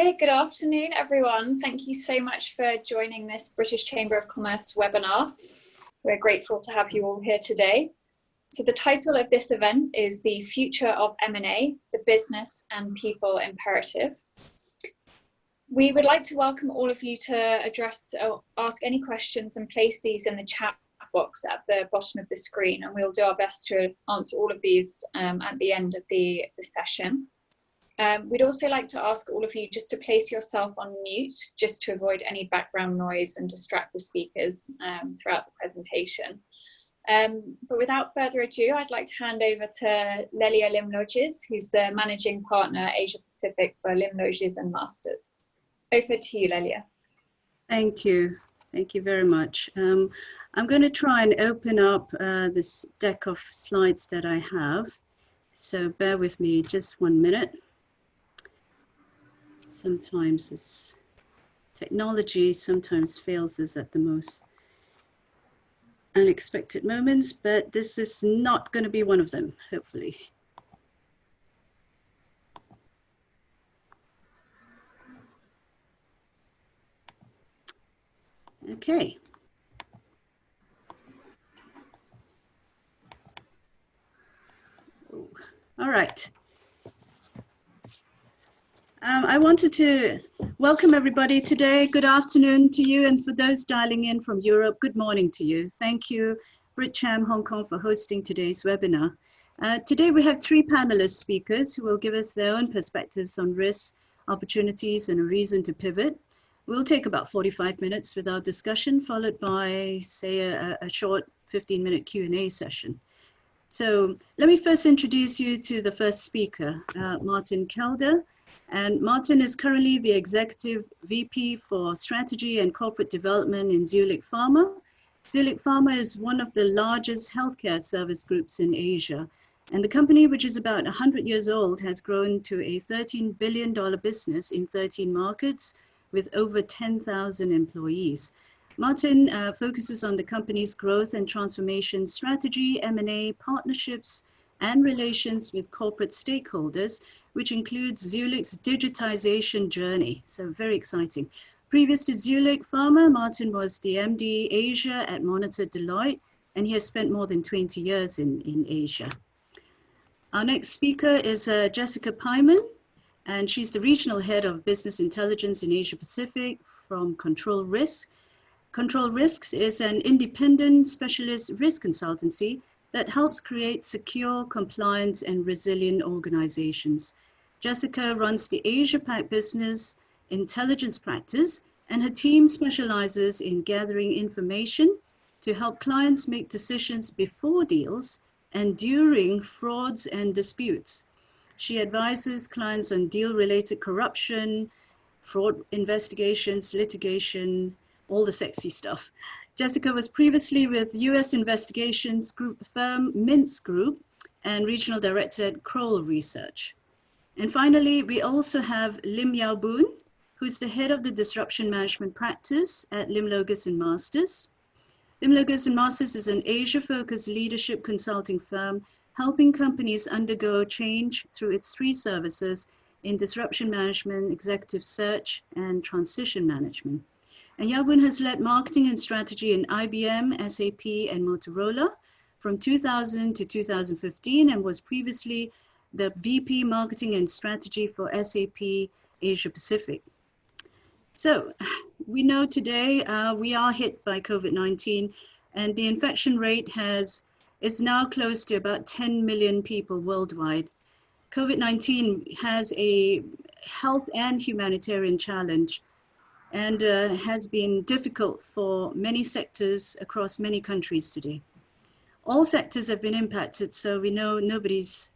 Hey, good afternoon, everyone. Thank you so much for joining this British Chamber of Commerce webinar. We're grateful to have you all here today. So the title of this event is The Future of M&A, the Business and People Imperative. We would like to welcome all of you to ask any questions and place these in the chat box at the bottom of the screen, and we'll do our best to answer all of these at the end of the session. We'd also like to ask all of you just to place yourself on mute, just to avoid any background noise and distract the speakers throughout the presentation. But without further ado, I'd like to hand over to Lelia LimLoges, who's the Managing Partner Asia Pacific for LimLoges&Masters. Over to you, Lelia. Thank you. Thank you very much. I'm going to try and open up this deck of slides that I have. So bear with me just 1 minute. Sometimes this technology sometimes fails us at the most unexpected moments, but this is not going to be one of them, hopefully. Okay. All right. I wanted to welcome everybody today. Good afternoon to you, and for those dialing in from Europe, good morning to you. Thank you, BritCham Hong Kong, for hosting today's webinar. Today we have 3 panelist speakers who will give us their own perspectives on risks, opportunities, and a reason to pivot. We'll take about 45 minutes with our discussion, followed by, say, a short 15-minute Q&A session. So let me first introduce you to the first speaker, Martin Kelder. And Martin is currently the Executive VP for Strategy and Corporate Development in Zuellig Pharma. Zuellig Pharma is one of the largest healthcare service groups in Asia. And the company, which is about 100 years old, has grown to a $13 billion business in 13 markets with over 10,000 employees. Martin focuses on the company's growth and transformation strategy, M&A, partnerships, and relations with corporate stakeholders, which includes Zuellig's digitization journey. So very exciting. Previous to Zuellig Pharma, Martin was the MD Asia at Monitor Deloitte, and he has spent more than 20 years in Asia. Our next speaker is Jessica Pyman, and she's the Regional Head of Business Intelligence in Asia Pacific from Control Risk. Control Risks is an independent specialist risk consultancy that helps create secure, compliant, and resilient organizations. Jessica runs the Asia-Pac Business Intelligence practice, and her team specializes in gathering information to help clients make decisions before deals and during frauds and disputes. She advises clients on deal-related corruption, fraud investigations, litigation, all the sexy stuff. Jessica was previously with US investigations group firm Mintz Group and regional director at Kroll Research. And finally, we also have Lim Yao Boon, who's the head of the disruption management practice at LimLoges&Masters. LimLoges&Masters is an Asia-focused leadership consulting firm helping companies undergo change through its 3 services in disruption management, executive search, and transition management. And Yao-Boon has led marketing and strategy in IBM, SAP, and Motorola from 2000 to 2015, and was previously the VP Marketing and Strategy for SAP Asia Pacific. So we know today we are hit by COVID-19, and the infection rate is now close to about 10 million people worldwide. COVID-19 has a health and humanitarian challenge, and has been difficult for many sectors across many countries today. All sectors have been impacted, so we know nobody's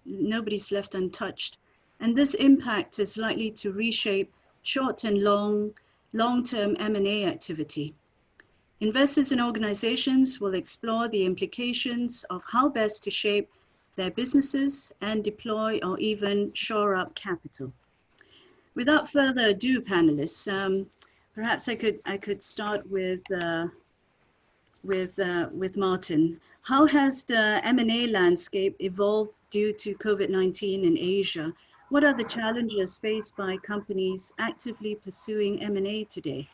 left untouched. And this impact is likely to reshape short and long-term M&A activity. Investors and organizations will explore the implications of how best to shape their businesses and deploy or even shore up capital. Without further ado, panelists, perhaps I could start with Martin. How has the M&A landscape evolved due to COVID-19 in Asia? What are the challenges faced by companies actively pursuing M&A today?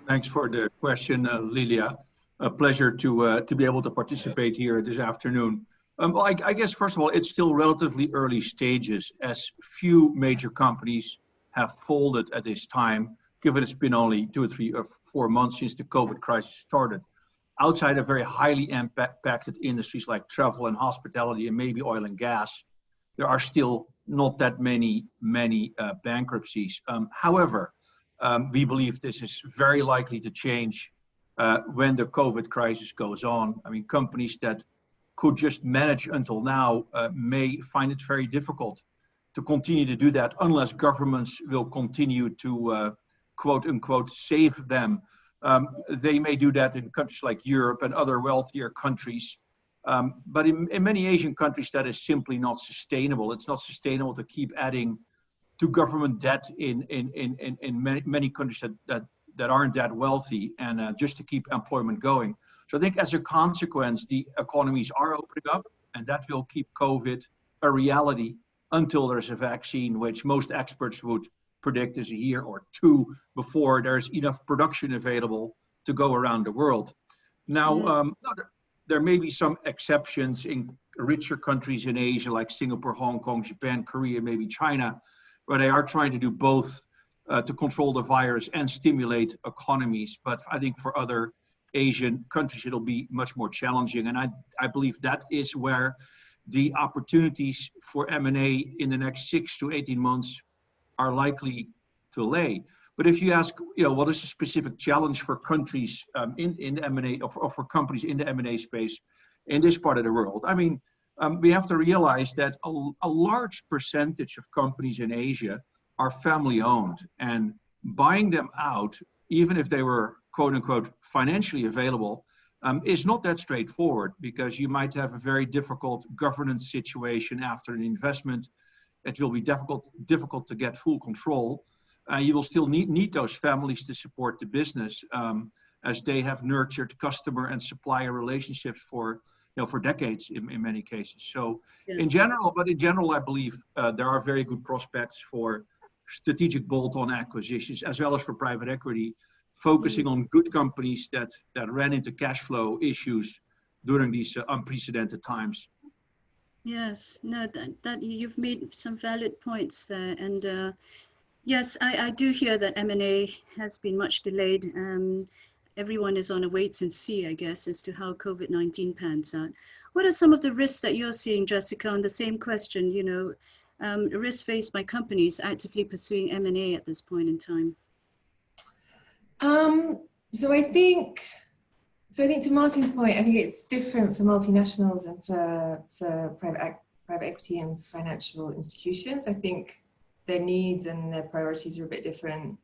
Thanks for the question, Lilia. A pleasure to be able to participate here this afternoon. Well, I guess, first of all, it's still relatively early stages, as few major companies have folded at this time, given it's been only 2 or 3 or 4 months since the COVID crisis started. Outside of very highly impacted industries like travel and hospitality and maybe oil and gas, there are still not that many bankruptcies. However, we believe this is very likely to change when the COVID crisis goes on. I mean, companies that could just manage until now may find it very difficult to continue to do that unless governments will continue to quote unquote save them. They may do that in countries like Europe and other wealthier countries. But in many Asian countries, that is simply not sustainable. It's not sustainable to keep adding to government debt in many countries that aren't that wealthy, and just to keep employment going. So I think as a consequence, the economies are opening up, and that will keep COVID a reality until there's a vaccine, which most experts would predict is a year or 2 before there's enough production available to go around the world. Now, there may be some exceptions in richer countries in Asia, like Singapore, Hong Kong, Japan, Korea, maybe China, where they are trying to do both to control the virus and stimulate economies. But I think for other Asian countries, it'll be much more challenging. And I believe that is where the opportunities for M&A in the next 6 to 18 months are likely to lay. But if you ask, what is the specific challenge for countries in M&A or for companies in the M&A space in this part of the world? I mean, we have to realize that a large percentage of companies in Asia are family owned, and buying them out, even if they were quote unquote financially available, is not that straightforward, because you might have a very difficult governance situation after an investment. It will be difficult to get full control. You will still need those families to support the business, as they have nurtured customer and supplier relationships for decades in many cases. So yes. in general, I believe there are very good prospects for strategic bolt-on acquisitions, as well as for private equity, focusing on good companies that ran into cash flow issues during these unprecedented times. Yes, no, that you've made some valid points there, and yes, I do hear that M&A has been much delayed. Everyone is on a wait and see, I guess, as to how COVID-19 pans out. What are some of the risks that you're seeing, Jessica, on the same question, risks faced by companies actively pursuing M&A at this point in time? So I think to Martin's point, I think it's different for multinationals and for private equity and financial institutions. I think their needs and their priorities are a bit different.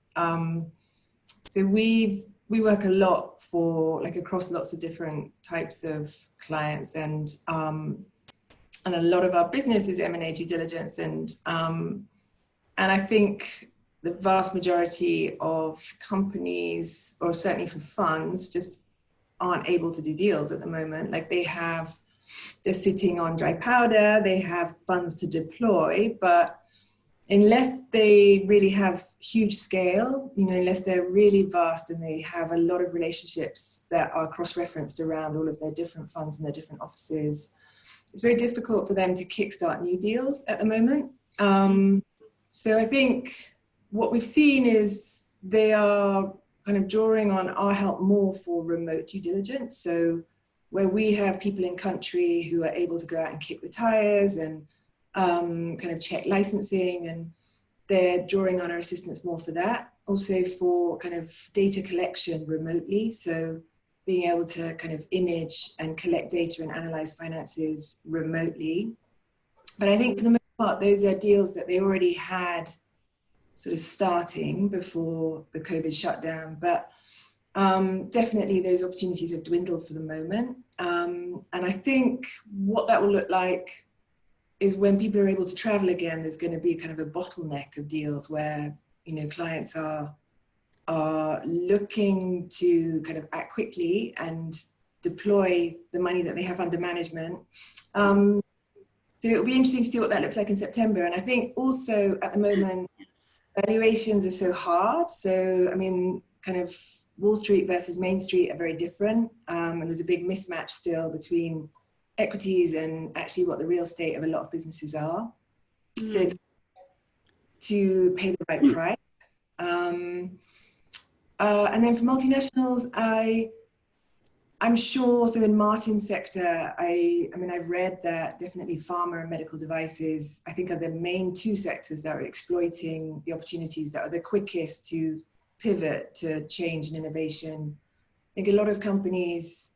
So we work a lot across lots of different types of clients, and a lot of our business is M&A due diligence, and I think the vast majority of companies, or certainly for funds, just aren't able to do deals at the moment. Like they're sitting on dry powder, they have funds to deploy, but unless they really have huge scale, unless they're really vast and they have a lot of relationships that are cross-referenced around all of their different funds and their different offices, it's very difficult for them to kickstart new deals at the moment. So I think what we've seen is they are kind of drawing on our help more for remote due diligence. So where we have people in country who are able to go out and kick the tires and kind of check licensing, and they're drawing on our assistance more for that. Also for kind of data collection remotely. So being able to kind of image and collect data and analyze finances remotely. But I think for the most part, those are deals that they already had sort of starting before the COVID shutdown. But definitely those opportunities have dwindled for the moment. And I think what that will look like is when people are able to travel again, there's going to be kind of a bottleneck of deals where, clients are looking to kind of act quickly and deploy the money that they have under management. So it'll be interesting to see what that looks like in September. And I think also at the moment, valuations are so hard. So, I mean, kind of Wall Street versus Main Street are very different. And there's a big mismatch still between equities and actually what the real estate of a lot of businesses are. So it's to pay the right price. And then for multinationals, I'm sure, so in Martin's sector, I mean, I've read that definitely pharma and medical devices, I think, are the main two sectors that are exploiting the opportunities that are the quickest to pivot to change and innovation. I think a lot of companies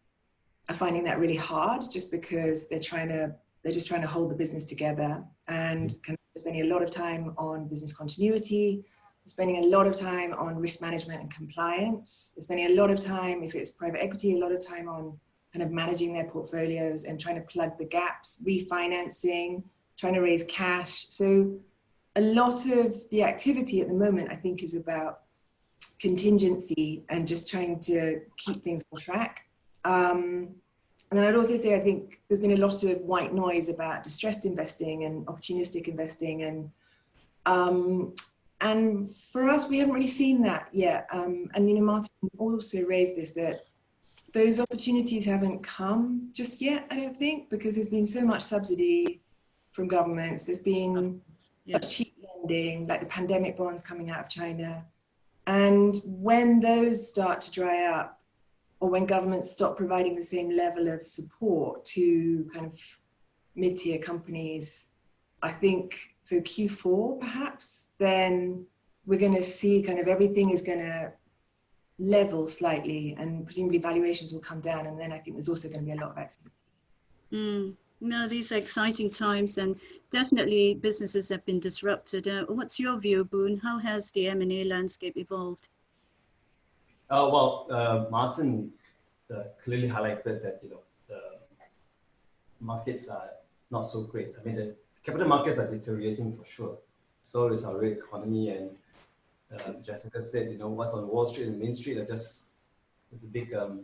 are finding that really hard just because they're just trying to hold the business together and kind of spending a lot of time on business continuity, spending a lot of time on risk management and compliance. They're spending a lot of time, if it's private equity, a lot of time on kind of managing their portfolios and trying to plug the gaps, refinancing, trying to raise cash. So a lot of the activity at the moment, I think, is about contingency and just trying to keep things on track. And then I'd also say, I think there's been a lot of white noise about distressed investing and opportunistic investing. And for us, we haven't really seen that yet. And, you know, Martin also raised this, that those opportunities haven't come just yet, I don't think, because there's been so much subsidy from governments. There's been cheap lending, like the pandemic bonds coming out of China. And when those start to dry up, or when governments stop providing the same level of support to kind of mid-tier companies, I think, so Q4 perhaps, then we're going to see kind of everything is going to level slightly and presumably valuations will come down. And then I think there's also going to be a lot of activity. No, these are exciting times and definitely businesses have been disrupted. What's your view, Boone? How has the M&A landscape evolved? Martin clearly highlighted that, you know, the markets are not so great. I mean, the capital markets are deteriorating for sure. So is our real economy. And Jessica said, you know, what's on Wall Street and Main Street are just a big a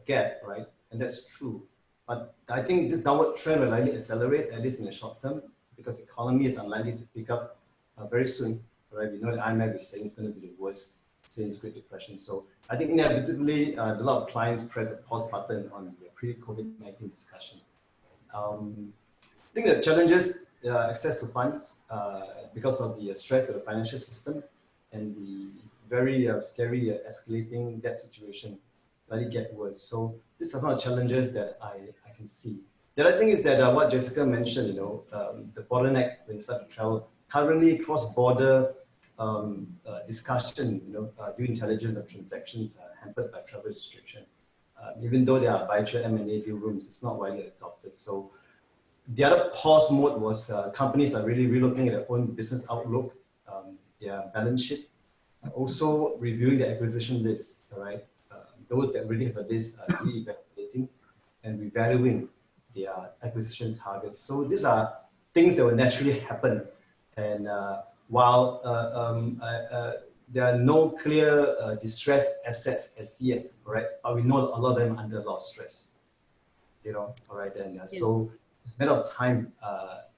gap, right? And that's true. But I think this downward trend will likely accelerate, at least in the short term, because the economy is unlikely to pick up very soon, right? We know the IMF is saying it's going to be the worst since Great Depression. So I think inevitably, a lot of clients press a pause button on the pre-COVID-19 discussion. I think the challenges, access to funds, because of the stress of the financial system and the very scary escalating debt situation, likely get worse. So these are some of the challenges that I can see. The other thing is that what Jessica mentioned, you know, the bottleneck when you start to travel. Currently, cross-border discussion, you know, due intelligence of transactions are hampered by travel restriction. Even though there are virtual M&A deal rooms, it's not widely adopted. So the other pause mode was companies are really relooking at their own business outlook, their balance sheet, also reviewing the acquisition list, all right? Those that really have a list are re-evaluating and revaluing their acquisition targets. So these are things that will naturally happen. And while there are no clear distressed assets as yet, right? But we know a lot of them under a lot of stress, you know, all right? And so it's a matter of time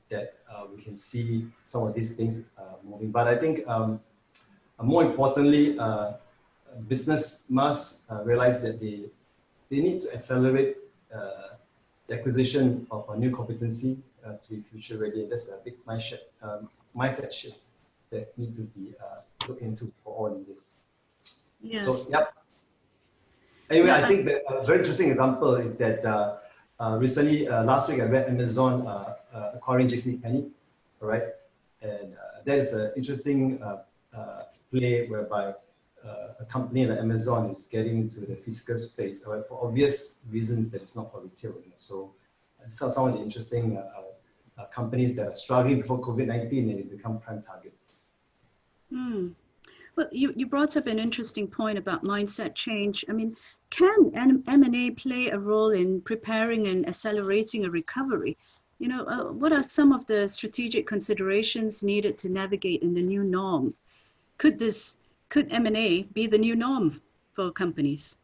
that we can see some of these things moving. But I think more importantly, business must realize that they need to accelerate the acquisition of a new competency to be future ready. That's a big mindset shift that need to be looked into for all of this. Yes. So, yep. Anyway, I think that a very interesting example is that recently, last week, I read Amazon acquiring JCPenney, all right? And that is an interesting play whereby a company like Amazon is getting into the physical space, right, for obvious reasons that it's not for retail. You know? So these are some of the interesting companies that are struggling before COVID-19 and they become prime targets. Well, you brought up an interesting point about mindset change. I mean, can M&A play a role in preparing and accelerating a recovery? You know, what are some of the strategic considerations needed to navigate in the new norm? Could M&A be the new norm for companies?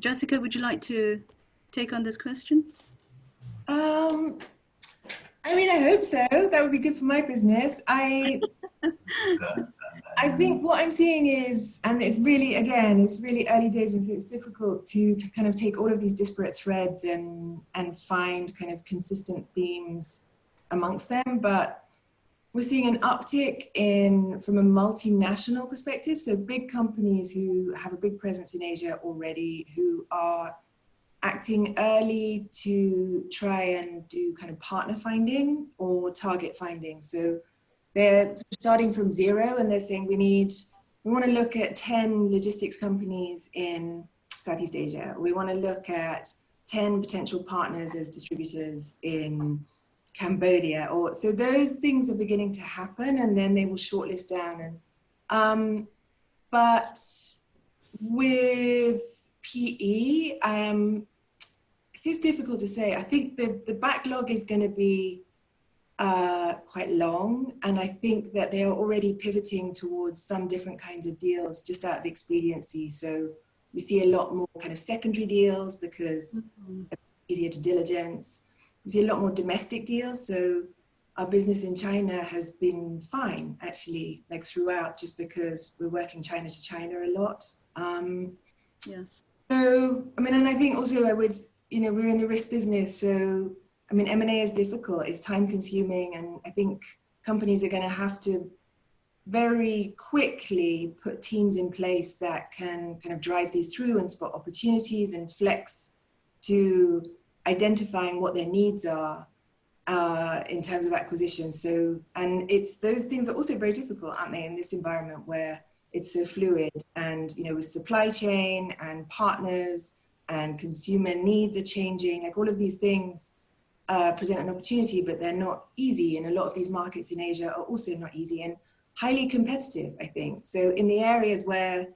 Jessica, would you like to take on this question? I mean, I hope so. That would be good for my business. I think what I'm seeing is, and it's really, again, it's really early days, and so it's difficult to kind of take all of these disparate threads and find kind of consistent themes amongst them. But we're seeing an uptick from a multinational perspective. So big companies who have a big presence in Asia already, who are acting early to try and do kind of partner finding or target finding. So they're starting from zero and they're saying we want to look at 10 logistics companies in Southeast Asia. We want to look at 10 potential partners as distributors in Cambodia. So those things are beginning to happen, and then they will shortlist down. But with PE, it's difficult to say. I think the backlog is going to be quite long, and I think that they are already pivoting towards some different kinds of deals just out of expediency. So we see a lot more kind of secondary deals because it's easier to diligence. We see a lot more domestic deals. So our business in China has been fine, actually, like throughout, just because we're working China to China a lot. Yes. So, I mean, and I think also we're in the risk business. So, I mean, M&A is difficult, it's time consuming. And I think companies are going to have to very quickly put teams in place that can kind of drive these through and spot opportunities and flex to identifying what their needs are in terms of acquisition. So, and those things are also very difficult, aren't they, in this environment where it's so fluid, and with supply chain and partners and consumer needs are changing, like all of these things present an opportunity, but they're not easy. And a lot of these markets in Asia are also not easy and highly competitive, I think. So in the areas where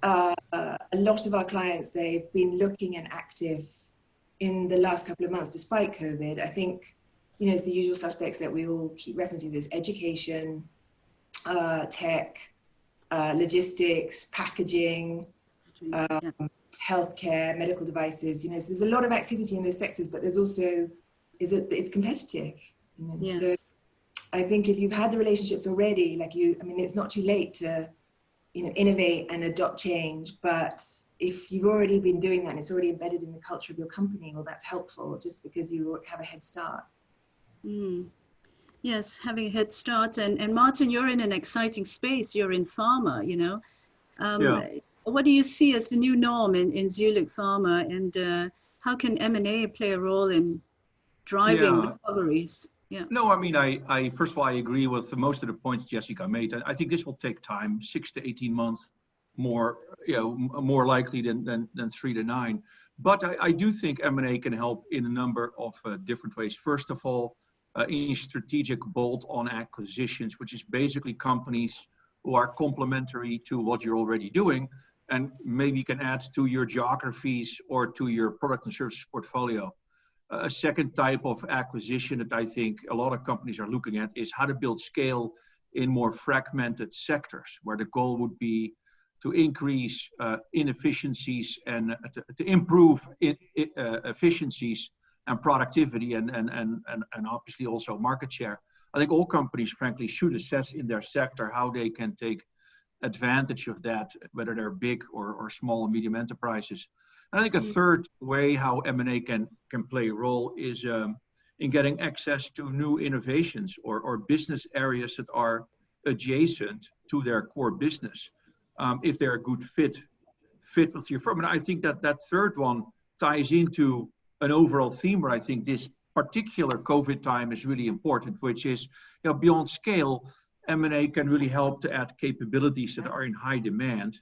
a lot of our clients, they've been looking and active in the last couple of months, despite COVID, I think, it's the usual suspects that we all keep referencing. There's education, tech, logistics, packaging, healthcare, medical devices, so there's a lot of activity in those sectors, but there's also, it's competitive. Yes. So I think if you've had the relationships already, it's not too late to, innovate and adopt change, but if you've already been doing that and it's already embedded in the culture of your company, well, that's helpful just because you have a head start. Yes, having a head start. And Martin, you're in an exciting space. You're in pharma, What do you see as the new norm in Zuellig Pharma, and how can M&A play a role in driving recoveries? Yeah. No, I mean, I first of all, I agree with most of the points Jessica made. I think this will take time, 6 to 18 months, more likely than 3 to 9. But I do think M&A can help in a number of different ways. First of all, in strategic bolt-on acquisitions, which is basically companies who are complementary to what you're already doing, and maybe can add to your geographies or to your product and services portfolio. A second type of acquisition that I think a lot of companies are looking at is how to build scale in more fragmented sectors, where the goal would be to increase inefficiencies and to improve efficiencies and productivity and obviously also market share. I think all companies, frankly, should assess in their sector how they can take advantage of that, whether they're big or small and medium enterprises. And I think a third way how M&A can play a role is in getting access to new innovations or business areas that are adjacent to their core business, if they're a good fit with your firm. And I think that third one ties into an overall theme where I think this particular COVID time is really important, which is, beyond scale, M&A can really help to add capabilities that are in high demand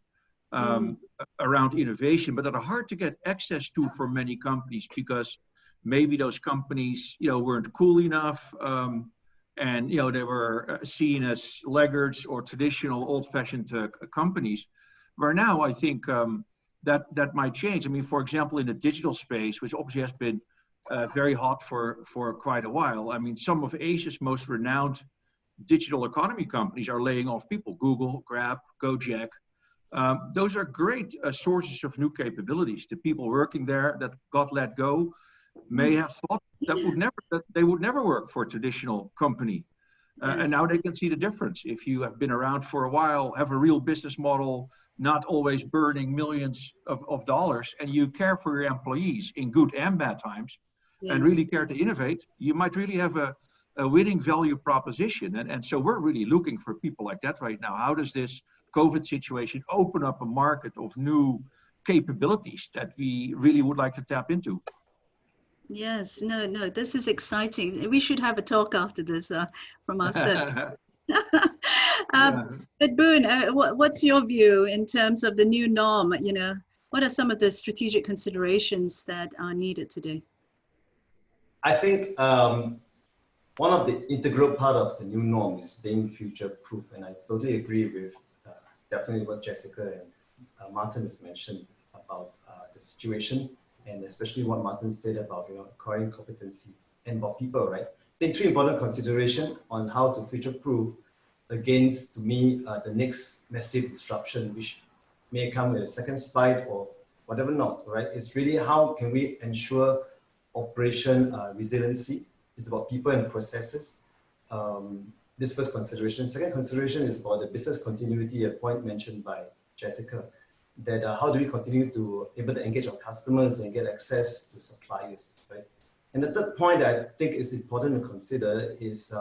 around innovation, but that are hard to get access to for many companies because maybe those companies, weren't cool enough, and they were seen as laggards or traditional old-fashioned companies. Where now I think that might change. I mean, for example, in the digital space, which obviously has been very hot for quite a while. I mean, some of Asia's most renowned digital economy companies are laying off people. Google, Grab, Gojek. Those are great sources of new capabilities. The people working there that got let go, may have thought that they would never work for a traditional company. And now they can see the difference. If you have been around for a while, have a real business model, not always burning millions of dollars, and you care for your employees in good and bad times, and really care to innovate, you might really have a winning value proposition. And so we're really looking for people like that right now. How does this COVID situation open up a market of new capabilities that we really would like to tap into? Yes, no, this is exciting. We should have a talk after this from our set. But Boone, what's your view in terms of the new norm? You know, what are some of the strategic considerations that are needed today? I think one of the integral part of the new norm is being future-proof, and I totally agree with definitely what Jessica and Martin has mentioned about the situation, and especially what Martin said about acquiring competency and about people, right? I think three important considerations on how to future-proof against, to me, the next massive disruption, which may come with a second spike or whatever not, right? It's really how can we ensure operation resiliency. It's about people and processes. This first consideration. Second consideration is about the business continuity, a point mentioned by Jessica, that how do we continue to able to engage our customers and get access to suppliers, right? And the third point that I think is important to consider is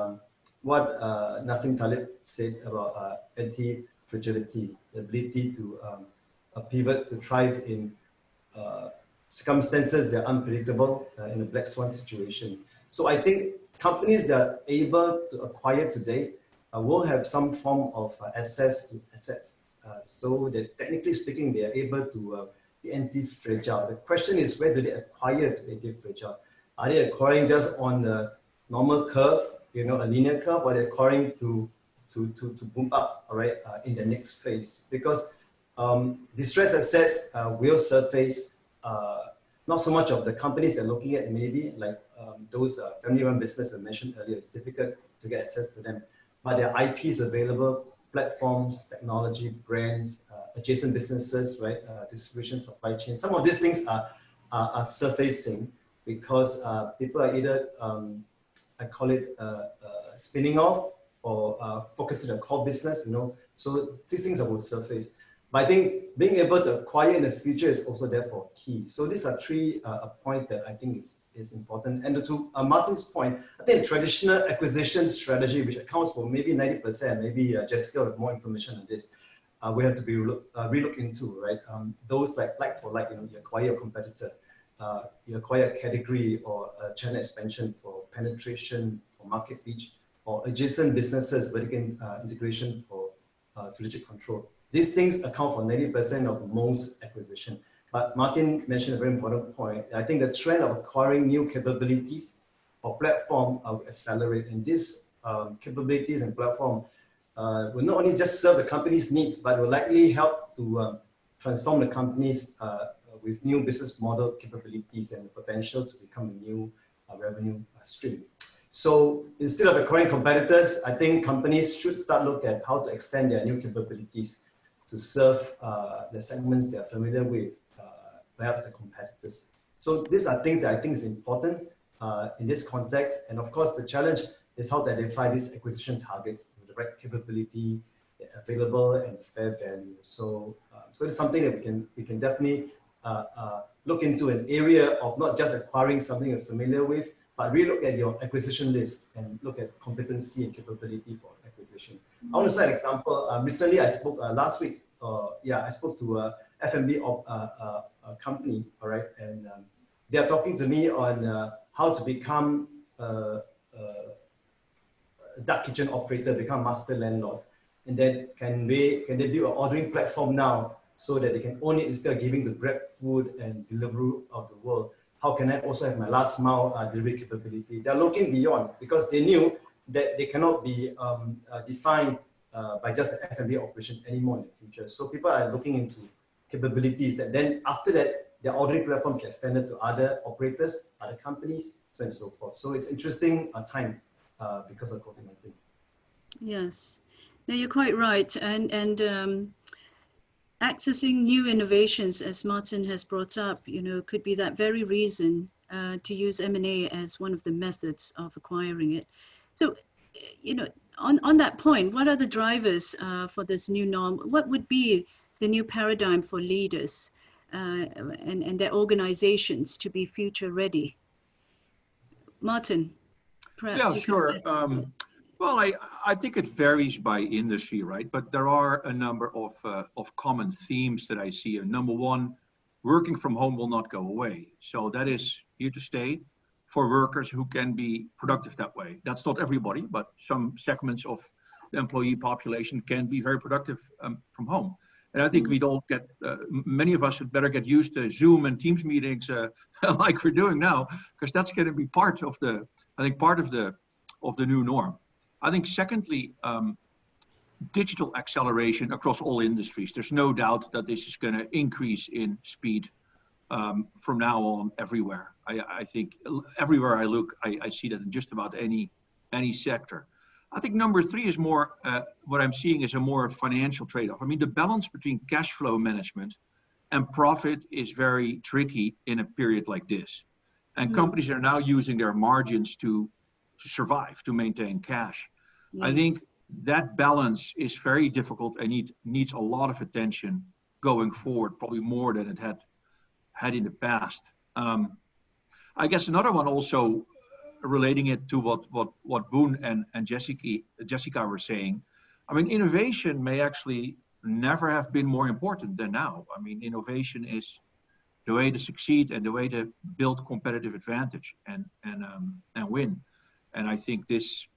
what Nassim Taleb said about anti-fragility, the ability to pivot, to thrive in circumstances that are unpredictable in a black swan situation. So I think companies that are able to acquire today will have some form of access to assets. So that technically speaking, they are able to be anti-fragile. The question is, where do they acquire to be anti-fragile? Are they acquiring just on the normal curve, a linear curve, or are they acquiring to boom up, all right, in the next phase? Because distressed assets will surface, not so much of the companies they're looking at, maybe like those family-run businesses I mentioned earlier. It's difficult to get access to them, but their IP is available, platforms, technology, brands, adjacent businesses, right? Distribution, supply chain. Some of these things are surfacing because people are either, I call it spinning off or focusing on core business, So these things will surface. But I think being able to acquire in the future is also therefore key. So these are three points that I think is important. And to Martin's point, I think traditional acquisition strategy, which accounts for maybe 90%, maybe Jessica will have more information on this, we have to be relook into, right? Those like for like, you acquire a competitor, you acquire a category or a channel expansion for penetration, for market reach, or adjacent businesses, vertical integration for strategic control. These things account for 90% of most acquisition. But Martin mentioned a very important point. I think the trend of acquiring new capabilities or platform will accelerate. And these capabilities and platform will not only just serve the company's needs, but will likely help to transform the companies with new business model capabilities and potential to become a new revenue stream. So instead of acquiring competitors, I think companies should start look at how to extend their new capabilities to serve the segments they are familiar with, perhaps the competitors. So these are things that I think is important in this context. And of course, the challenge is how to identify these acquisition targets with the right capability, available and fair value. So, so it's something that we can definitely look into an area of not just acquiring something you're familiar with, but really look at your acquisition list and look at competency and capability for acquisition. I want to cite an example. Recently, I spoke last week. I spoke to a F&B company, all right, and they are talking to me on how to become a dark kitchen operator, become master landlord, and then can they build an ordering platform now so that they can own it instead of giving to Grab Food and Deliveroo of the world. How can I also have my last mile delivery capability? They're looking beyond because they knew that they cannot be defined by just an F&B operation anymore in the future. So people are looking into capabilities that then after that, their ordering platform can extend it to other operators, other companies, so on and so forth. So it's interesting time because of COVID-19. Yes, no, you're quite right. And accessing new innovations, as Martin has brought up, could be that very reason to use M&A as one of the methods of acquiring it. So, on that point, what are the drivers for this new norm? What would be the new paradigm for leaders and their organizations to be future ready? Martin, perhaps. Yeah, sure. Well, I think it varies by industry, right? But there are a number of common themes that I see. And number one, working from home will not go away. So that is here to stay for workers who can be productive that way. That's not everybody, but some segments of the employee population can be very productive from home. And I think we'd all many of us would better get used to Zoom and Teams meetings like we're doing now, because that's going to be part of the new norm. I think secondly, digital acceleration across all industries. There's no doubt that this is going to increase in speed from now on everywhere. I think everywhere I look, I see that in just about any sector. I think number three is more, what I'm seeing is a more financial trade-off. I mean, the balance between cash flow management and profit is very tricky in a period like this. And companies are now using their margins to survive, to maintain cash. Yes. I think that balance is very difficult and needs a lot of attention going forward, probably more than it had in the past. I guess another one also, relating it to what Boone and Jessica were saying, I mean, innovation may actually never have been more important than now. I mean, innovation is the way to succeed and the way to build competitive advantage and win. And I think this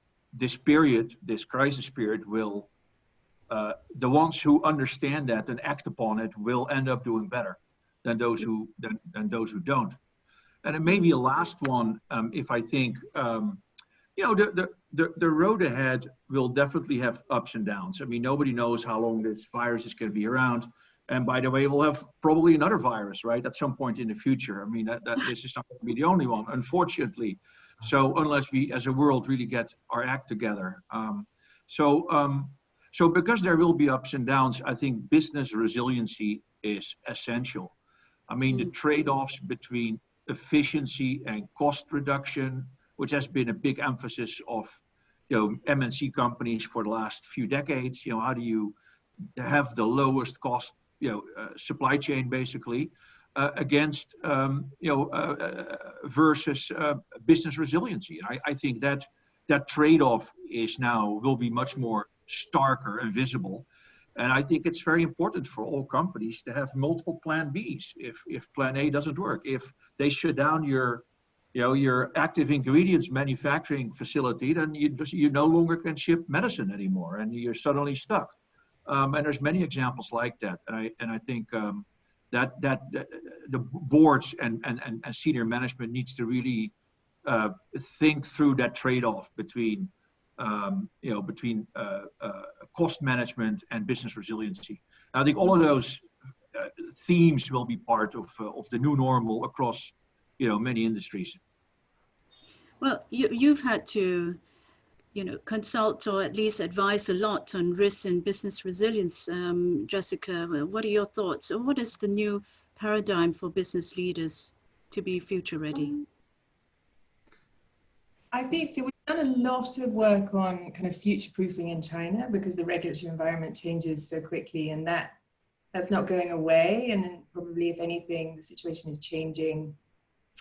crisis period will, the ones who understand that and act upon it will end up doing better than those who don't. And it may be a last one, if I think, the road ahead will definitely have ups and downs. I mean, nobody knows how long this virus is going to be around. And by the way, we'll have probably another virus, right, at some point in the future. I mean, that this is not going to be the only one, unfortunately. So unless we as a world really get our act together. So because there will be ups and downs, I think business resiliency is essential. I mean, the trade-offs between efficiency and cost reduction, which has been a big emphasis of MNC companies for the last few decades. How do you have the lowest cost supply chain basically against versus business resiliency. I think that trade-off will be much more starker and visible. And I think it's very important for all companies to have multiple plan Bs. If plan A doesn't work, if they shut down your active ingredients manufacturing facility, then you no longer can ship medicine anymore, and you're suddenly stuck. And there's many examples like that. And I think that the boards and senior management needs to really think through that trade-off between cost management and business resiliency. And I think all of those themes will be part of the new normal across many industries. Well, you've had to consult or at least advise a lot on risk and business resilience. Jessica, what are your thoughts? Or what is the new paradigm for business leaders to be future ready? I think so. We've done a lot of work on kind of future proofing in China because the regulatory environment changes so quickly, and that's not going away. And then probably, if anything, the situation is changing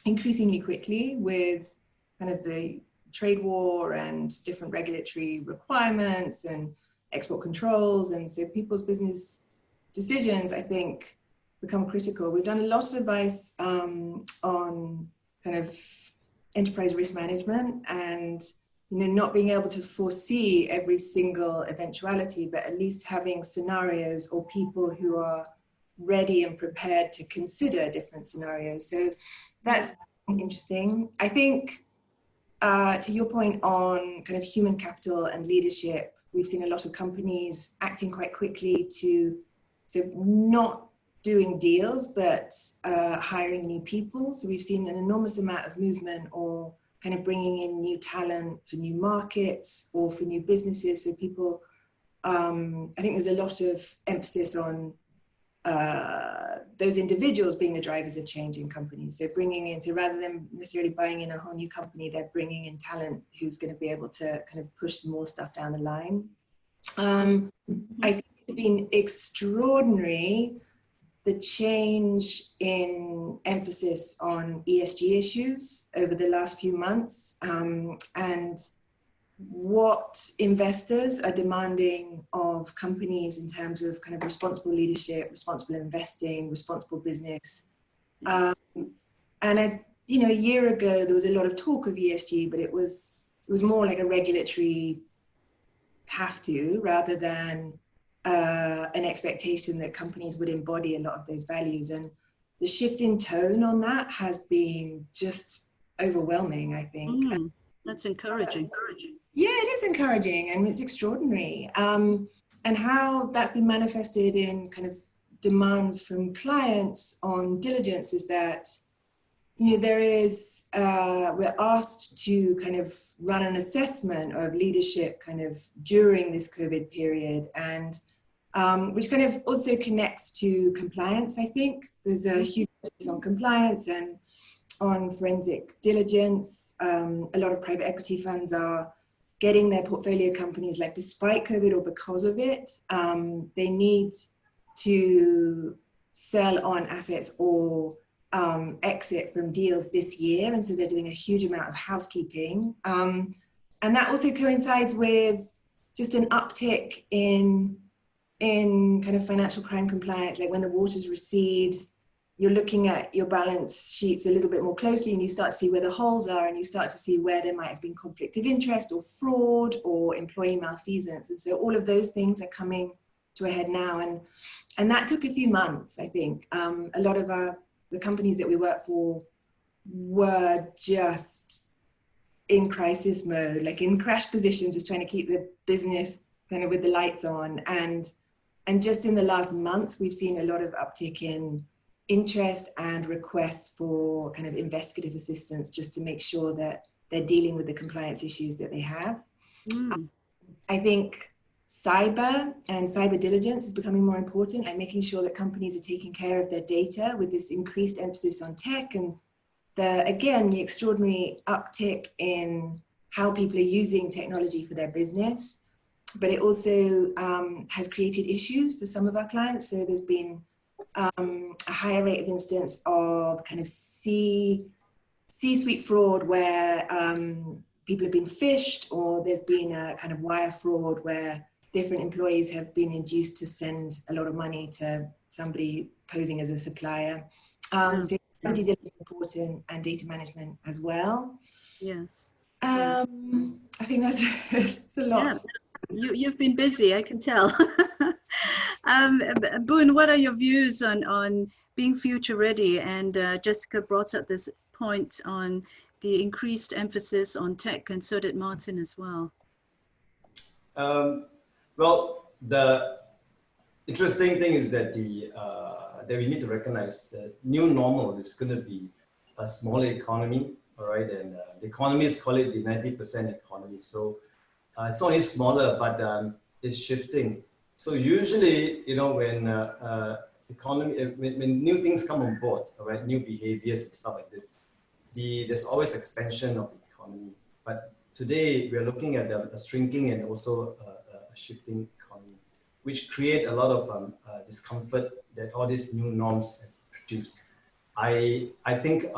increasingly quickly with kind of the trade war and different regulatory requirements and export controls. And so people's business decisions, I think, become critical. We've done a lot of advice on kind of enterprise risk management and not being able to foresee every single eventuality, but at least having scenarios or people who are ready and prepared to consider different scenarios. So that's interesting. I think to your point on kind of human capital and leadership, we've seen a lot of companies acting quite quickly to not doing deals, but hiring new people. So we've seen an enormous amount of movement or kind of bringing in new talent for new markets or for new businesses. So people, I think there's a lot of emphasis on those individuals being the drivers of change in companies. So bringing in, so rather than necessarily buying in a whole new company, they're bringing in talent who's going to be able to kind of push more stuff down the line. I think it's been extraordinary, the change in emphasis on ESG issues over the last few months, and what investors are demanding of companies in terms of kind of responsible leadership, responsible investing, responsible business. And you know, a year ago there was a lot of talk of ESG, but it was more like a regulatory have to, rather than an expectation that companies would embody a lot of those values. And the shift in tone on that has been just overwhelming, I think. That's encouraging. Yeah, it is encouraging, and it's extraordinary. And how that's been manifested in kind of demands from clients on diligence is that, you know, there is, we're asked to kind of run an assessment of leadership kind of during this COVID period, and which kind of also connects to compliance, I think. There's a huge emphasis on compliance and on forensic diligence. A lot of private equity funds are getting their portfolio companies, like despite COVID or because of it, they need to sell on assets or exit from deals this year. And so they're doing a huge amount of housekeeping. And that also coincides with just an uptick in kind of financial crime compliance. Like when the waters recede, you're looking at your balance sheets a little bit more closely, and you start to see where the holes are, and you start to see where there might have been conflict of interest or fraud or employee malfeasance. And so all of those things are coming to a head now. And that took a few months, I think. A lot of the companies that we work for were just in crisis mode, like in crash position, just trying to keep the business kind of with the lights on. And just in the last month, we've seen a lot of uptick in interest and requests for kind of investigative assistance, just to make sure that they're dealing with the compliance issues that they have. I think cyber and cyber diligence is becoming more important, like making sure that companies are taking care of their data with this increased emphasis on tech, and the extraordinary uptick in how people are using technology for their business. But it also has created issues for some of our clients. So there's been a higher rate of instance of kind of C-suite fraud, where people have been phished, or there's been a kind of wire fraud where different employees have been induced to send a lot of money to somebody posing as a supplier. So diligence is important, and data management as well. Yes. I think that's a lot. Yeah. You've been busy, I can tell. Boone, what are your views on being future ready? And Jessica brought up this point on the increased emphasis on tech, and so did Martin as well. Well, the interesting thing is that that we need to recognize that new normal is going to be a smaller economy, all right? And the economists call it the 90% economy. So it's only smaller, but it's shifting. So usually, you know, when when new things come on board, all right, new behaviors and stuff like this, there's always expansion of the economy. But today we're looking at a shrinking and also a shifting economy, which create a lot of discomfort that all these new norms have produced. I think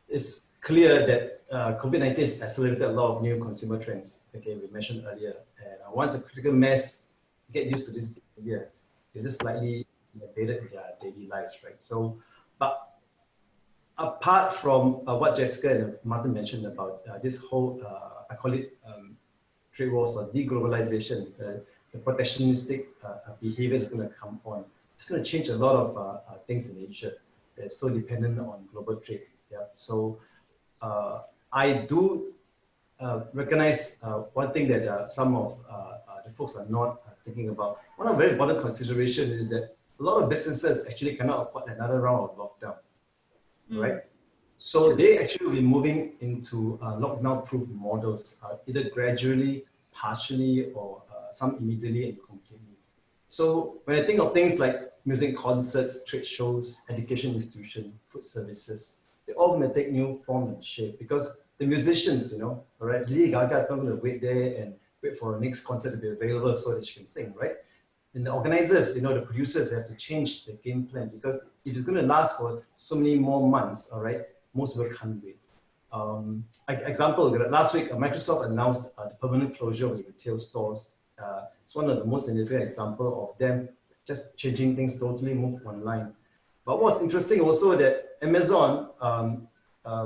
it's clear that COVID-19 has accelerated a lot of new consumer trends. Okay, we mentioned earlier. And once a critical mass get used to this behavior, they're just slightly embedded in their daily lives, right? So, but apart from what Jessica and Martin mentioned about this whole, I call it trade wars or deglobalization, the protectionistic behavior is going to come on. It's going to change a lot of things in Asia that's so dependent on global trade. Yeah. So I do recognize one thing that some of the folks are not thinking about. One of the very important considerations is that a lot of businesses actually cannot afford another round of lockdown, right? So they actually will be moving into lockdown-proof models, either gradually, partially, or some immediately and completely. So when I think of things like music concerts, trade shows, education institution, food services, they all may take new form and shape because the musicians, all right, Lady Gaga is not going to wait there and wait for her next concert to be available so that she can sing, right? And the organizers, the producers have to change the game plan because if it's going to last for so many more months, all right, most people can't wait. Example, last week, Microsoft announced the permanent closure of the retail stores. It's one of the most significant examples of them just changing things totally, move online. But what's interesting also that Amazon,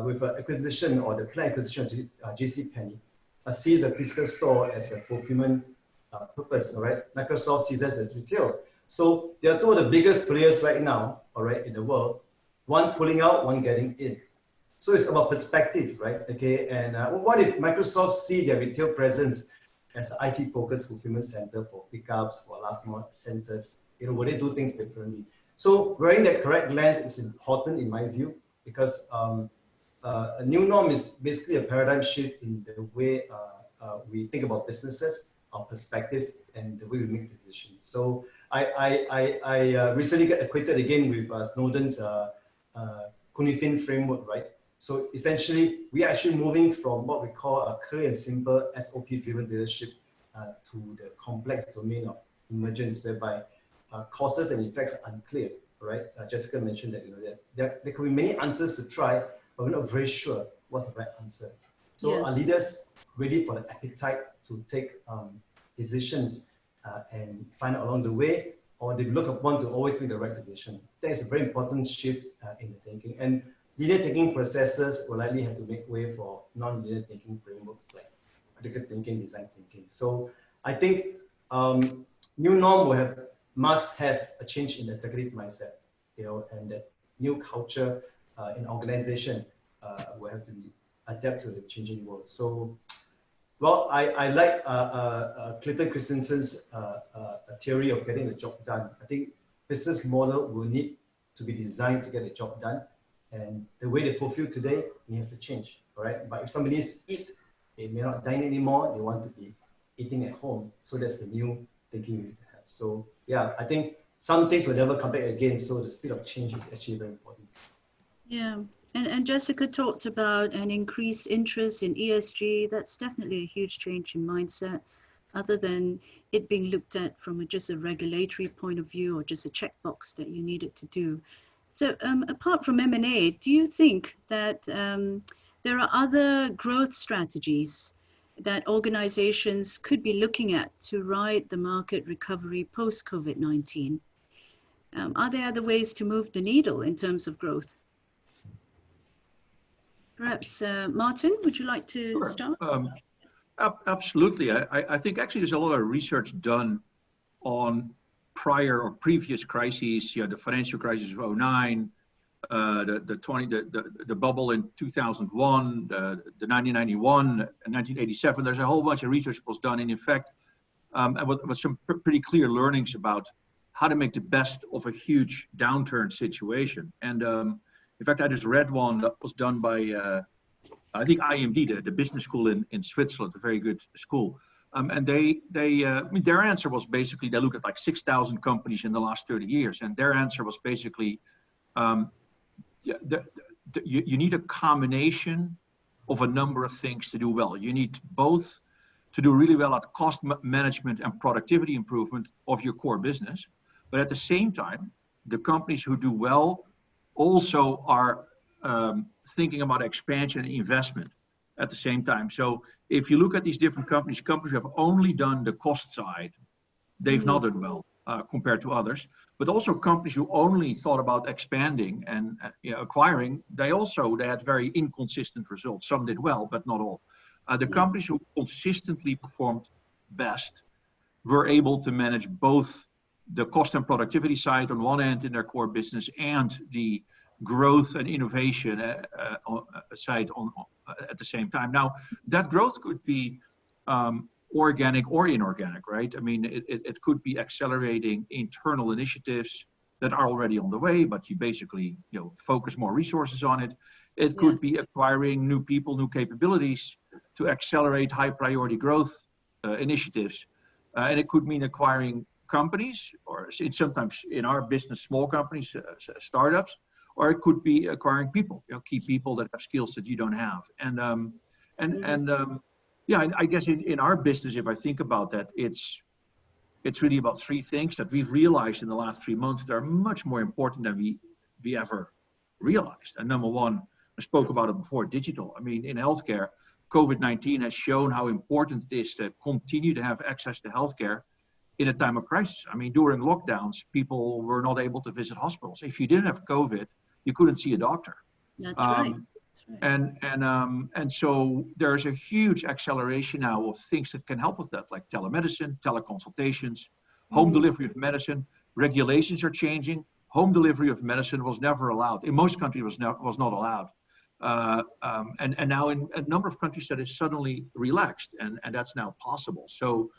with acquisition or the planned acquisition of JCPenney, sees a physical store as a fulfillment purpose, all right? Microsoft sees that as retail. So they are two of the biggest players right now, all right, in the world. One pulling out, one getting in. So it's about perspective, right? Okay, and what if Microsoft see their retail presence as an IT-focused fulfillment center for pickups, for last mile centers? Will they do things differently? So wearing that correct lens is important in my view because a new norm is basically a paradigm shift in the way we think about businesses, our perspectives, and the way we make decisions. So I recently got acquainted again with Snowden's Cunifin framework, right? So essentially, we are actually moving from what we call a clear and simple SOP-driven leadership to the complex domain of emergence, whereby causes and effects are unclear, right? Jessica mentioned that there could be many answers to try, but we're not very sure what's the right answer. So Yes. are leaders ready for the appetite to take decisions and find out along the way, or they look upon to always make the right decision? That is a very important shift in the thinking. And linear thinking processes will likely have to make way for non-linear thinking frameworks like critical thinking, design thinking. So I think new norm must have a change in the executive mindset, and that new culture in organization will have to adapt to the changing world. So, well, I like Clayton Christensen's theory of getting the job done. I think business model will need to be designed to get the job done. And the way they fulfill today, we have to change, all right? But if somebody needs to eat, they may not dine anymore. They want to be eating at home. So that's the new thinking we need to have. So yeah, I think some things will never come back again. So the speed of change is actually very important. Yeah, and Jessica talked about an increased interest in ESG. That's definitely a huge change in mindset, other than it being looked at from just a regulatory point of view or just a checkbox that you needed to do. So apart from M&A, do you think that there are other growth strategies that organizations could be looking at to ride the market recovery post-COVID-19? Are there other ways to move the needle in terms of growth? Perhaps, Martin, would you like to start? Absolutely. I think actually there's a lot of research done on prior or previous crises, the financial crisis of 2009, the bubble in 2001, the 1991, and 1987. There's a whole bunch of research was done, and in fact, and with some pretty clear learnings about how to make the best of a huge downturn situation. And in fact, I just read one that was done by, I think IMD, the business school in Switzerland, a very good school. And their answer was basically, they looked at like 6,000 companies in the last 30 years. And their answer was basically, you need a combination of a number of things to do well. You need both to do really well at cost management and productivity improvement of your core business. But at the same time, the companies who do well also are thinking about expansion and investment at the same time. So if you look at these different companies who have only done the cost side, they've not done well compared to others. But also companies who only thought about expanding and acquiring, they had very inconsistent results. Some did well, but not all. The companies who consistently performed best were able to manage both the cost and productivity side on one end in their core business and the growth and innovation side at the same time. Now, that growth could be organic or inorganic, right? I mean, it could be accelerating internal initiatives that are already on the way, but you basically focus more resources on it. It could be acquiring new people, new capabilities to accelerate high priority growth initiatives. And it could mean acquiring companies, or sometimes in our business, small companies, startups, or it could be acquiring people, key people that have skills that you don't have. Yeah, I guess in our business, if I think about that, it's really about three things that we've realized in the last 3 months that are much more important than we ever realized. And number one, I spoke about it before, digital. I mean, in healthcare, COVID-19 has shown how important it is to continue to have access to healthcare in a time of crisis. I mean, during lockdowns, people were not able to visit hospitals. If you didn't have COVID, you couldn't see a doctor. That's right. And so there's a huge acceleration now of things that can help with that, like telemedicine, teleconsultations, home delivery of medicine. Regulations are changing. Home delivery of medicine was never allowed. In most countries, was not allowed. And now in a number of countries that is suddenly relaxed, and that's now possible. So,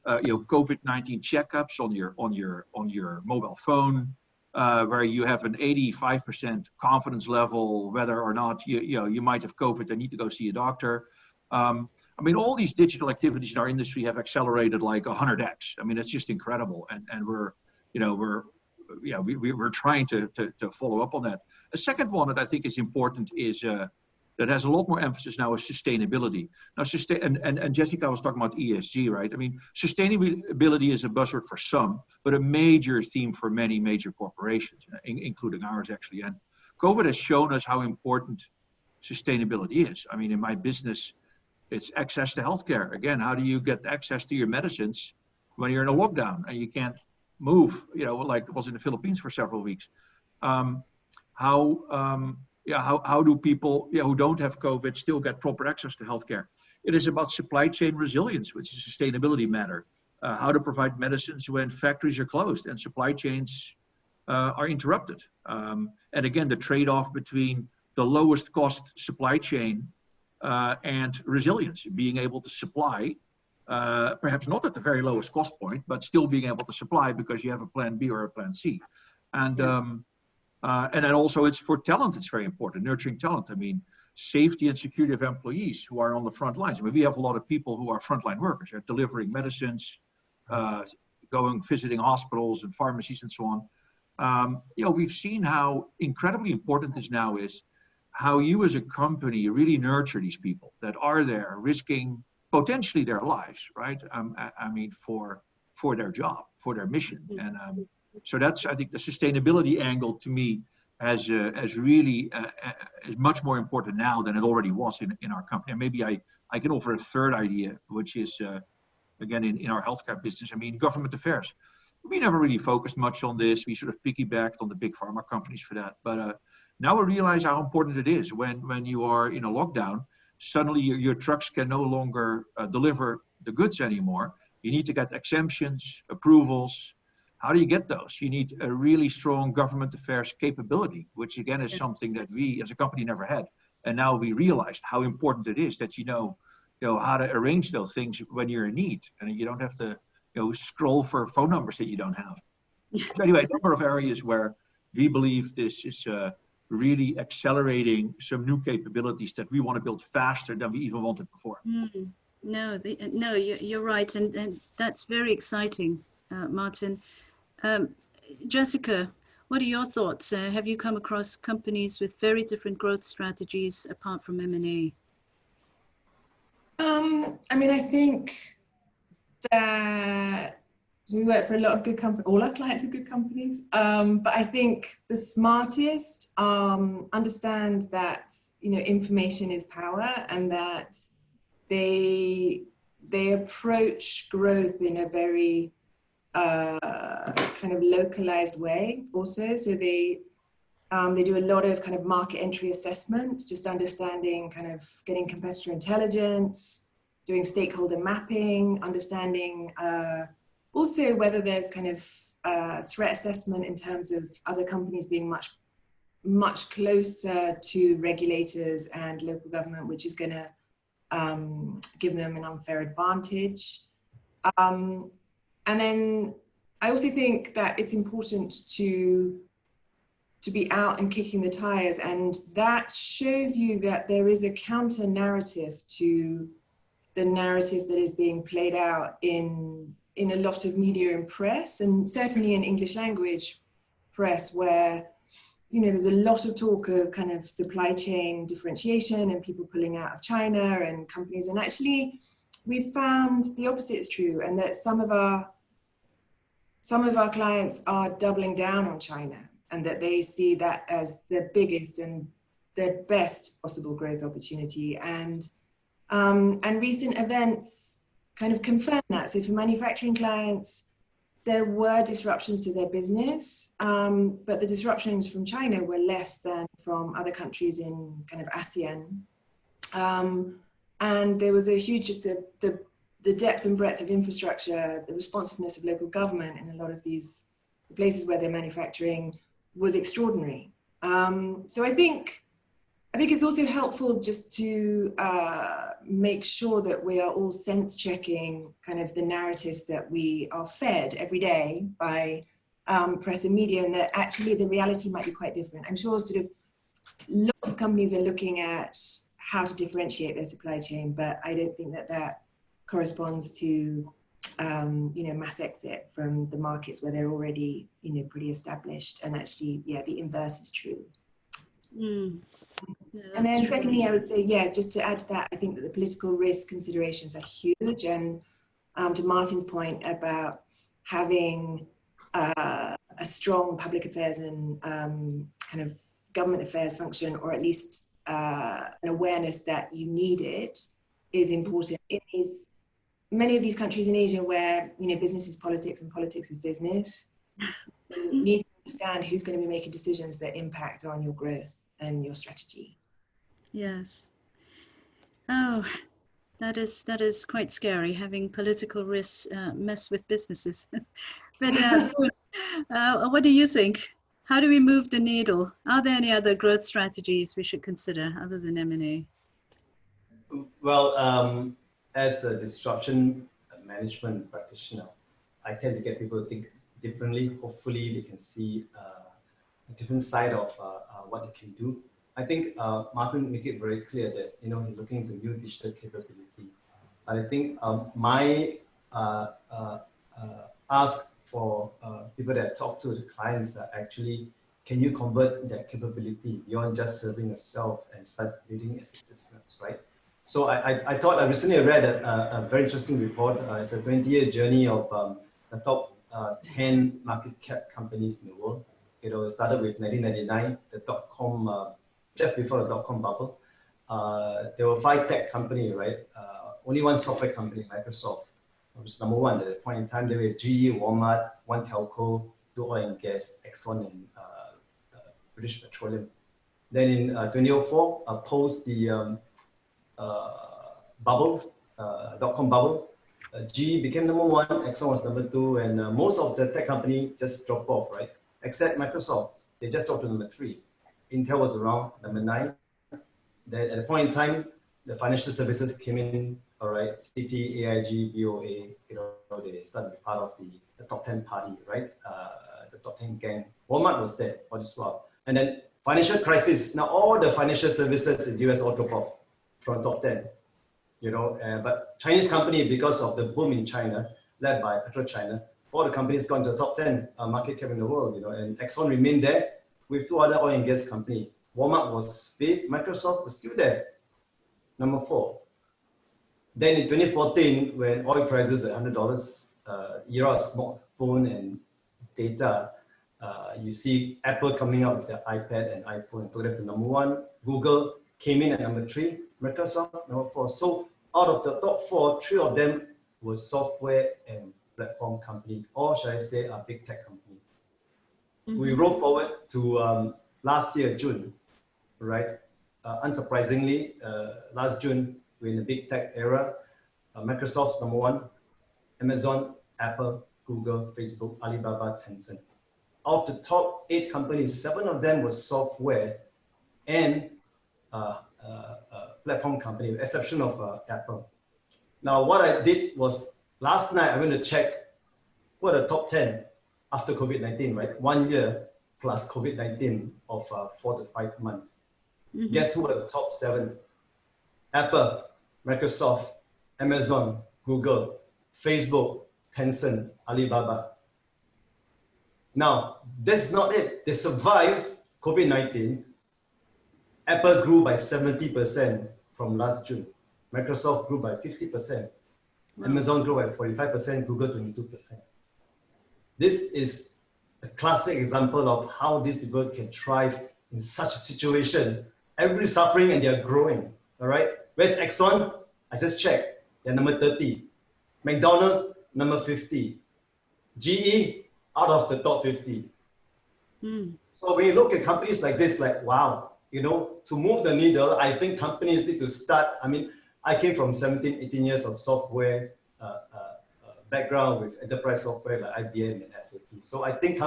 COVID-19 checkups on your mobile phone, where you have an 85% confidence level whether or not you might have COVID and need to go see a doctor. I mean, all these digital activities in our industry have accelerated like 100x. I mean, it's just incredible, and we're trying to follow up on that. A second one that I think is important is that has a lot more emphasis now is sustainability. Now, and Jessica was talking about ESG, right? I mean, sustainability is a buzzword for some, but a major theme for many major corporations, including ours, actually. And COVID has shown us how important sustainability is. I mean, in my business, it's access to healthcare. Again, how do you get access to your medicines when you're in a lockdown and you can't move, like it was in the Philippines for several weeks? How do people who don't have COVID still get proper access to healthcare? It is about supply chain resilience, which is a sustainability matter. How to provide medicines when factories are closed and supply chains are interrupted. And again, the trade-off between the lowest cost supply chain and resilience, being able to supply, perhaps not at the very lowest cost point, but still being able to supply because you have a plan B or a plan C. And then also it's for talent, it's very important, nurturing talent. I mean, safety and security of employees who are on the front lines. I mean, we have a lot of people who are frontline workers, delivering medicines, visiting hospitals and pharmacies and so on. We've seen how incredibly important this now is, how you as a company really nurture these people that are there risking potentially their lives, right? I mean, for their job, for their mission. And so that's, I think, the sustainability angle to me has really is much more important now than it already was in our company. And maybe I can offer a third idea, which is, again, in our healthcare business. I mean, government affairs. We never really focused much on this. We sort of piggybacked on the big pharma companies for that. But now we realize how important it is when you are in a lockdown. Suddenly your trucks can no longer deliver the goods anymore. You need to get exemptions, approvals. How do you get those? You need a really strong government affairs capability, which again is something that we as a company never had. And now we realized how important it is that you know how to arrange those things when you're in need, and you don't have to scroll for phone numbers that you don't have. So anyway, a number of areas where we believe this is really accelerating some new capabilities that we want to build faster than we even wanted before. No, you're right, and that's very exciting, Martin. Jessica, what are your thoughts? Have you come across companies with very different growth strategies apart from M&A? I mean, I think that we work for a lot of good companies. All our clients are good companies, but I think the smartest understand that information is power, and that they approach growth in a very kind of localized way also. So they do a lot of kind of market entry assessment, just understanding, kind of getting competitor intelligence, doing stakeholder mapping, understanding also whether there's kind of threat assessment in terms of other companies being much closer to regulators and local government, which is going to give them an unfair advantage. And then I also think that it's important to be out and kicking the tires, and that shows you that there is a counter narrative to the narrative that is being played out in in a lot of media and press, and certainly in English language press, where there's a lot of talk of kind of supply chain differentiation and people pulling out of China and companies. And actually, we've found the opposite is true, and that some of our clients are doubling down on China, and that they see that as the biggest and the best possible growth opportunity. And recent events kind of confirm that. So for manufacturing clients, there were disruptions to their business, but the disruptions from China were less than from other countries in kind of ASEAN. And there was a huge, just the depth and breadth of infrastructure, the responsiveness of local government in a lot of these places where they're manufacturing was extraordinary. So I think it's also helpful just to make sure that we are all sense checking kind of the narratives that we are fed every day by press and media, and that actually the reality might be quite different. I'm sure sort of lots of companies are looking at how to differentiate their supply chain, but I don't think that corresponds to mass exit from the markets where they're already pretty established. And actually, yeah, the inverse is true. Mm. Yeah, and then true. secondly, I would say, yeah, just to add to that, I think that the political risk considerations are huge. And to Martin's point about having a strong public affairs and kind of government affairs function, or at least an awareness that you need it, is important in many of these countries in Asia where business is politics and politics is business. You need to understand who's going to be making decisions that impact on your growth and your strategy. Yes. Oh, that is quite scary, having political risks mess with businesses. But what do you think? How do we move the needle? Are there any other growth strategies we should consider other than M&A? Well, as a disruption management practitioner, I tend to get people to think differently. Hopefully, they can see a different side of what they can do. I think Martin made it very clear that he's looking into new digital capability. I think my ask for people that I talk to, the clients, are actually, can you convert that capability beyond just serving yourself and start building as a business, right? So I thought, I recently read a very interesting report. It's a 20-year journey of the top 10 market cap companies in the world. It started with 1999, the dot-com, just before the dot-com bubble. There were 5 tech companies, right? Only one software company, Microsoft, was number 1 at that point in time. There were GE, Walmart, one telco, 2 oil and gas, Exxon, and British Petroleum. Then in 2004, post the bubble, dot-com bubble, GE became number 1, Exxon was number 2, and most of the tech company just dropped off, right? Except Microsoft, they just dropped to number 3. Intel was around number 9. Then at a point in time, the financial services came in, all right, Citi, AIG, BOA, they started to be part of the top 10 party, right? The top 10 gang. Walmart was there for this while. And then financial crisis, now all the financial services in the US all dropped off from top 10, but Chinese company, because of the boom in China, led by PetroChina, all the companies got into the top 10 market cap in the world, and Exxon remained there with 2 other oil and gas companies. Walmart was big, Microsoft was still there, number 4. Then in 2014, when oil prices at $100, era of smartphone and data, you see Apple coming out with their iPad and iPhone and took them to number 1. Google came in at number 3, Microsoft number 4. So out of the top 4, 3 of them were software and platform company, or should I say a big tech company. Mm-hmm. We roll forward to last year, June, right? Unsurprisingly, last June, we're in the big tech era. Microsoft's number 1, Amazon, Apple, Google, Facebook, Alibaba, Tencent. Of the top 8 companies, 7 of them were software and platform company, with exception of Apple. Now, what I did was last night I went to check what are the top 10 after COVID-19, right? 1 year plus COVID-19 of 4 to 5 months. Mm-hmm. Guess who are the top 7? Apple, Microsoft, Amazon, Google, Facebook, Tencent, Alibaba. Now, that's not it. They survived COVID-19. Apple grew by 70% from last June. Microsoft grew by 50%. Wow. Amazon grew by 45%, Google 22%. This is a classic example of how these people can thrive in such a situation. Everybody's suffering and they're growing, all right? Where's Exxon? I just checked, they're number 30. McDonald's, number 50. GE, out of the top 50. So when you look at companies like this, like, wow, you know, to move the needle, I think companies need to start. I mean, I came from 17, 18 years of software background with enterprise software like IBM and SAP. So I think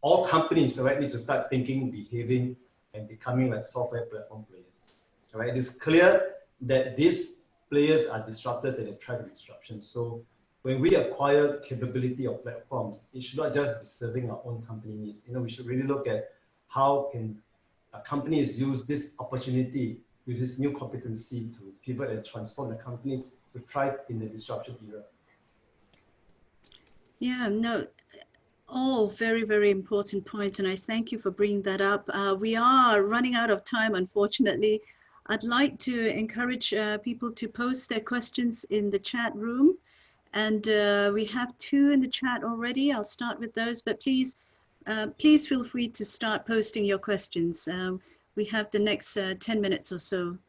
all companies, right, need to start thinking, behaving, and becoming like software platform players. All right, it is clear that these players are disruptors and they thrive disruption. So when we acquire capability of platforms, it should not just be serving our own company needs. You know, we should really look at how can companies use this opportunity, use this new competency to pivot and transform the companies to thrive in the disruption era. Yeah, no, all very, very important points, and I thank you for bringing that up. We are running out of time, unfortunately. I'd like to encourage people to post their questions in the chat room, and we have 2 in the chat already. I'll start with those, but please feel free to start posting your questions. We have the next 10 minutes or so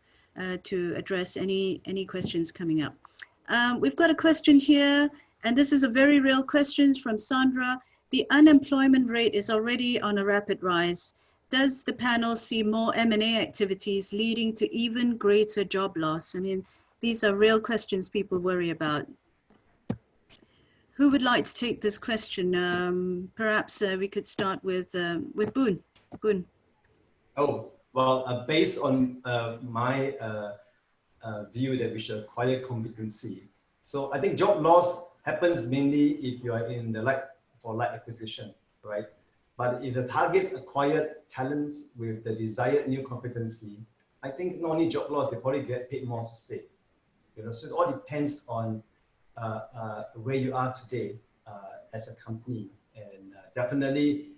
to address any questions coming up. We've got a question here, and this is a very real question from Sandra. The unemployment rate is already on a rapid rise. Does the panel see more M&A activities leading to even greater job loss? I mean, these are real questions people worry about. Who would like to take this question? Perhaps we could start with Boon. Boon. Oh, well, based on my view that we should acquire competency. So I think job loss happens mainly if you are in the like acquisition, right? But if the targets acquire talents with the desired new competency, I think not only job loss, they probably get paid more to stay. You know, so it all depends on where you are today as a company, and definitely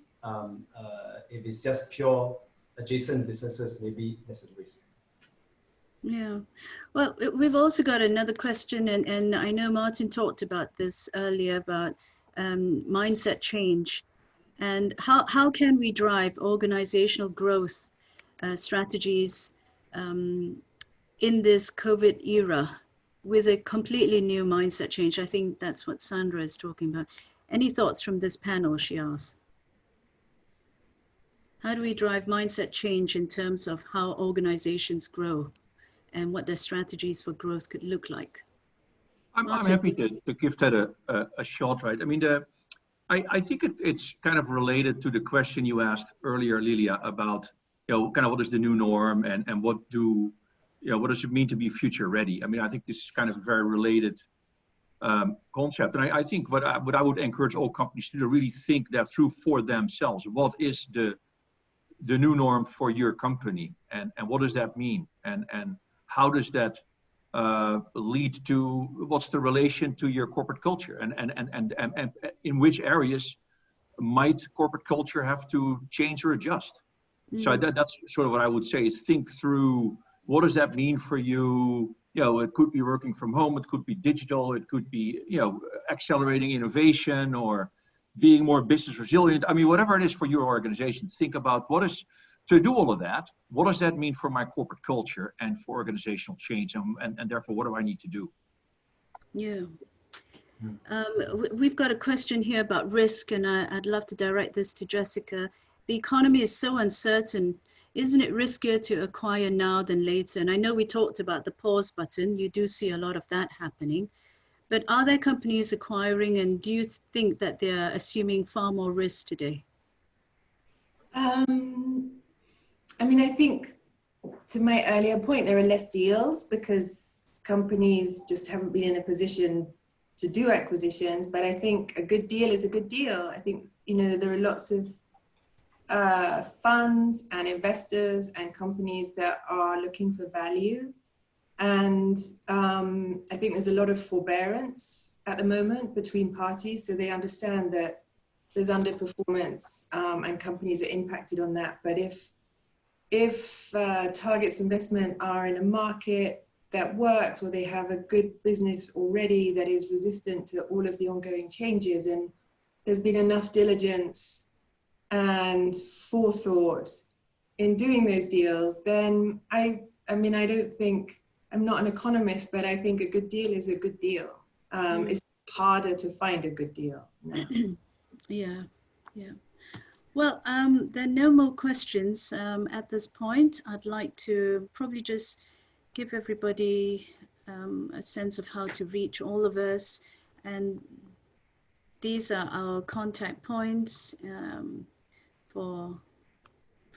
if it's just pure adjacent businesses, maybe there's a risk. Yeah, well, we've also got another question, and I know Martin talked about this earlier about mindset change, and how can we drive organizational growth strategies in this COVID era with a completely new mindset change? I think that's what Sandra is talking about. Any thoughts from this panel, she asks? How do we drive mindset change in terms of how organizations grow and what their strategies for growth could look like? I'm happy to give that a shot, right? I mean, I think it's kind of related to the question you asked earlier, Lilia, about, you know, kind of what is the new norm and what does it mean to be future ready? I mean, I think this is kind of a very related concept. And I think what I would encourage all companies to do, really think that through for themselves. What is the new norm for your company, and what does that mean? And how does that lead to, what's the relation to your corporate culture, and in which areas might corporate culture have to change or adjust? So that's sort of what I would say, is think through, what does that mean for you? You know, it could be working from home, it could be digital, it could be, you know, accelerating innovation or being more business resilient. I mean, whatever it is for your organization, think about what is, to do all of that, what does that mean for my corporate culture and for organizational change? And therefore, what do I need to do? Yeah. We've got a question here about risk, and I'd love to direct this to Jessica. The economy is so uncertain. Isn't it riskier to acquire now than later? And I know we talked about the pause button. You do see a lot of that happening. But are there companies acquiring, and do you think that they're assuming far more risk today? I mean, I think to my earlier point, there are less deals because companies just haven't been in a position to do acquisitions. But I think a good deal is a good deal. I think, you know, there are lots of funds and investors and companies that are looking for value. And I think there's a lot of forbearance at the moment between parties. So they understand that there's underperformance and companies are impacted on that. But if targets of investment are in a market that works, or they have a good business already that is resistant to all of the ongoing changes, and there's been enough diligence and forethought in doing those deals, then I mean, I don't think, I'm not an economist, but I think a good deal is a good deal. It's harder to find a good deal now. Yeah, yeah. Well, there are no more questions at this point. I'd like to probably just give everybody a sense of how to reach all of us. And these are our contact points for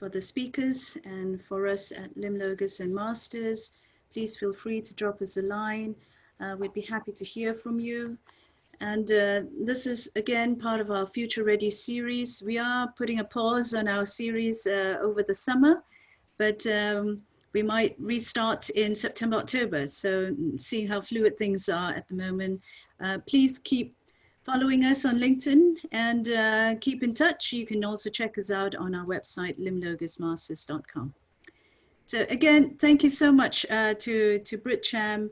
the speakers and for us at LimLoges&Masters. Please feel free to drop us a line. We'd be happy to hear from you. And this is, again, part of our Future Ready series. We are putting a pause on our series over the summer, but we might restart in September, October. So seeing how fluid things are at the moment, please keep following us on LinkedIn and keep in touch. You can also check us out on our website, LimLogesMasters.com. So again, thank you so much to Brit Cham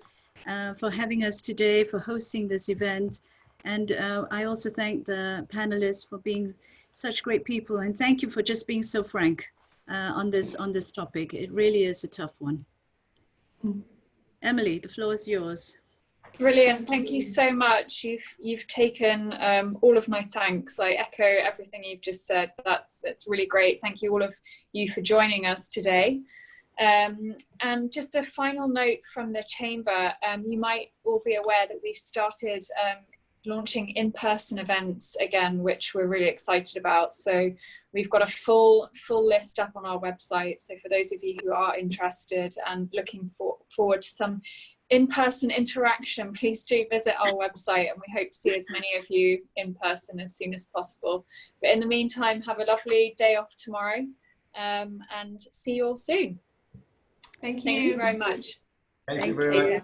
for having us today, for hosting this event. And I also thank the panelists for being such great people. And thank you for just being so frank on this topic. It really is a tough one. Emily, the floor is yours. Brilliant. Thank you so much. You've taken all of my thanks. I echo everything you've just said. It's really great. Thank you, all of you, for joining us today. And just a final note from the Chamber, you might all be aware that we've started launching in-person events again, which we're really excited about. So we've got a full list up on our website. So for those of you who are interested and looking forward to some in-person interaction, please do visit our website, and we hope to see as many of you in person as soon as possible. But in the meantime, have a lovely day off tomorrow, and see you all soon. Thank you. Thank you very much. Thank you very much.